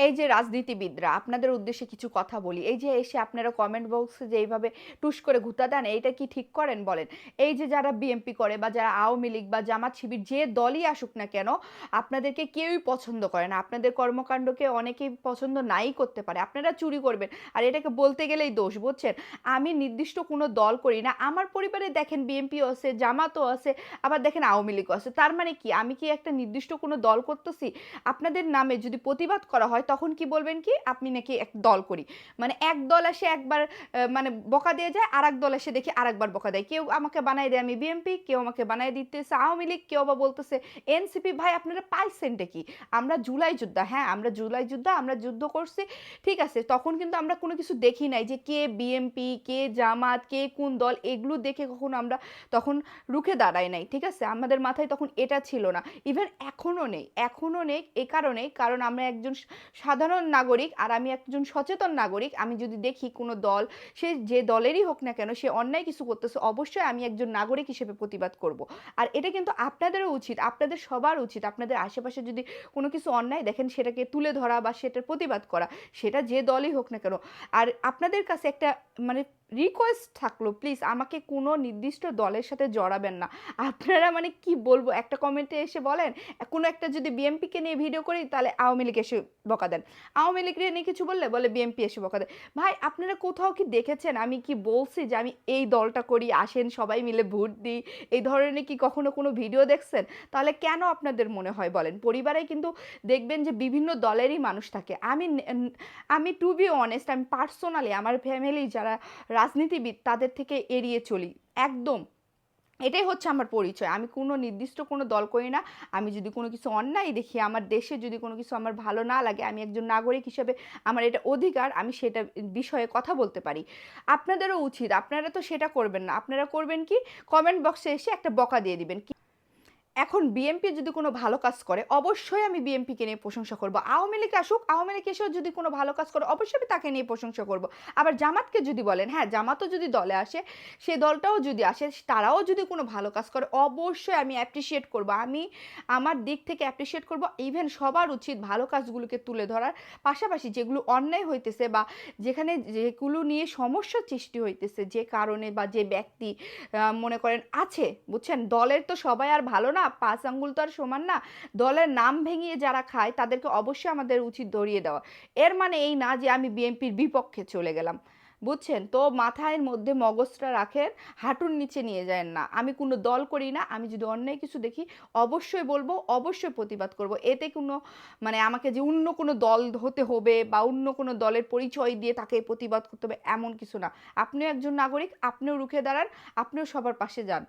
এই যে রাজনীতিবিদরা আপনাদের উদ্দেশ্যে কিছু কথা বলি, এই যে এসে আপনারা কমেন্ট বক্সে যে এইভাবে টুস করে ঘুতা দেন, এইটা কি ঠিক করেন বলেন? এই যে যারা বিএমপি করে বা যারা আওয়ামী লীগ বা জামাত শিবির যে দলই আসুক না কেন, আপনাদেরকে কেউই পছন্দ করে না। আপনাদের কর্মকাণ্ডকে অনেকেই পছন্দ নাই করতে পারে। আপনারা চুরি করবেন আর এটাকে বলতে গেলেই দোষ, বুঝছেন? আমি নির্দিষ্ট কোনো দল করি না। আমার পরিবারে দেখেন বিএমপিও আছে, জামাতও আছে, আবার দেখেন আওয়ামী লীগও আছে। তার মানে কি আমি কি একটা নির্দিষ্ট কোনো দল করতেছি? আপনাদের নামে যদি প্রতিবাদ করা হয় তখন কি বলবেন কি আপনি নাকি এক দল করি, মানে এক দল এসে একবার মানে বকা দিয়ে যায়, আর এক দল এসে দেখি আরেকবার বকা দেয়। কেউ আমাকে বানাই দেয় আমি বিএমপি, কেউ আমাকে বানাই দিতেছে আওয়ামী লীগ, কেউ বা বলতেছে এনসিপি। ভাই আপনারা পাইছেনটা কি? আমরা জুলাই যোদ্ধা, হ্যাঁ আমরা জুলাই যোদ্ধা, আমরা যুদ্ধ করছি, ঠিক আছে। তখন কিন্তু আমরা কোনো কিছু দেখি নাই যে কে বিএমপি, কে জামাত, কে কোন দল, এগুলো দেখে কখনো আমরা তখন রুখে দাঁড়াই নাই, ঠিক আছে। আমাদের মাথায় তখন এটা ছিল না, ইভেন এখনও নেই, এখনও নেই। এ কারণেই কারণ আমরা একজন সাধারণ নাগরিক আর আমি একজন সচেতন নাগরিক। আমি যদি দেখি কোনো দল, সে যে দলেরই হোক না কেন, সে অন্যায় কিছু করতেছে, অবশ্যই আমি একজন নাগরিক হিসেবে প্রতিবাদ করব। আর এটা কিন্তু আপনাদেরও উচিত, আপনাদের সবার উচিত, আপনাদের আশেপাশে যদি কোনো কিছু অন্যায় দেখেন সেটাকে তুলে ধরা বা সেটার প্রতিবাদ করা, সেটা যে দলই হোক না কেন। আর আপনাদের কাছে একটা মানে রিকোয়েস্ট থাকলো, প্লিজ আমাকে কোনো নির্দিষ্ট দলের সাথে জড়াবেন না। আপনারা মানে কি বলবো, একটা কমেন্টে এসে বলেন কোনো একটা যদি বিএমপিকে নিয়ে ভিডিও করি তাহলে আওয়ামী লীগ এসে বকা দেন, আওয়ামী লীগ নিয়ে কিছু বললে বলে বিএমপি এসে বকা দেয়। ভাই আপনারা কোথাও কি দেখেছেন আমি কি বলছি যে আমি এই দলটা করি, আসেন সবাই মিলে ভোট দিই, এই ধরনের কি কখনো কোনো ভিডিও দেখছেন? তাহলে কেন আপনাদের মনে হয় বলেন? পরিবারে কিন্তু দেখবেন যে বিভিন্ন দলেরই মানুষ থাকে। আমি টু বি অনেস্ট, আমি পার্সোনালি আমার ফ্যামিলি যারা রাজনীতিবিদ তাদের থেকে এড়িয়ে চলি একদম। এটাই হচ্ছে আমার পরিচয়। আমি কোনো নির্দিষ্ট কোনো দল করি না। আমি যদি কোনো কিছু অন্যায় দেখি, আমার দেশে যদি কোনো কিছু আমার ভালো না লাগে, আমি একজন নাগরিক হিসেবে আমার এটা অধিকার, আমি সেটা বিষয়ে কথা বলতে পারি। আপনাদেরও উচিত, আপনারা তো সেটা করবেন না। আপনারা করবেন কি, কমেন্ট বক্সে এসে একটা বকা দিয়ে দিবেন। এখন বিএমপি যদি কোনো ভালো কাজ করে অবশ্যই আমি বিএমপিকে নিয়ে প্রশংসা করব। আওয়ামী লীগ আসুক, আওয়ামী লীগ এসেও যদি কোনো ভালো কাজ করে অবশ্যই আমি তাকে নিয়ে প্রশংসা করব। আবার জামাতকে যদি বলেন, হ্যাঁ জামাতও যদি দলে আসে, সে দলটাও যদি আসে, তারাও যদি কোনো ভালো কাজ করে অবশ্যই আমি অ্যাপ্রিসিয়েট করব। আমি আমার দিক থেকে অ্যাপ্রিসিয়েট করব। ইভেন সবার উচিত ভালো কাজগুলোকে তুলে ধরার পাশাপাশি যেগুলো অন্যায় হইতেছে বা যেখানে যেগুলো নিয়ে সমস্যার সৃষ্টি হইতেছে, যে কারণে বা যে ব্যক্তি মনে করেন আছে, বুঝছেন, দলের তো সবাই আর ভালো না, পাঁচ আঙ্গুল তো আর সমান না। দলের নাম ভেঙিয়ে যারা খায় তাদেরকে অবশ্যই আমাদের উচিত ধরিয়ে দেওয়া। এর মানে এই না যে আমি বিএনপির বিপক্ষে চলে গেলাম, বুঝছেন তো। মাথায় মধ্যে মগজটা রাখেন, হাঁটুর নিচে নিয়ে যায় না। আমি কোনো দল করি না, আমি যদি অন্যায় কিছু দেখি অবশ্যই বলবো, অবশ্যই প্রতিবাদ করব। এতে কোনো মানে আমাকে যে অন্য কোনো দল হতে হবে বা অন্য কোনো দলের পরিচয় দিয়ে তাকে প্রতিবাদ করতে হবে এমন কিছু না। আপনিও একজন নাগরিক, আপনিও রুখে দাঁড়ান, আপনিও সবার পাশে যান।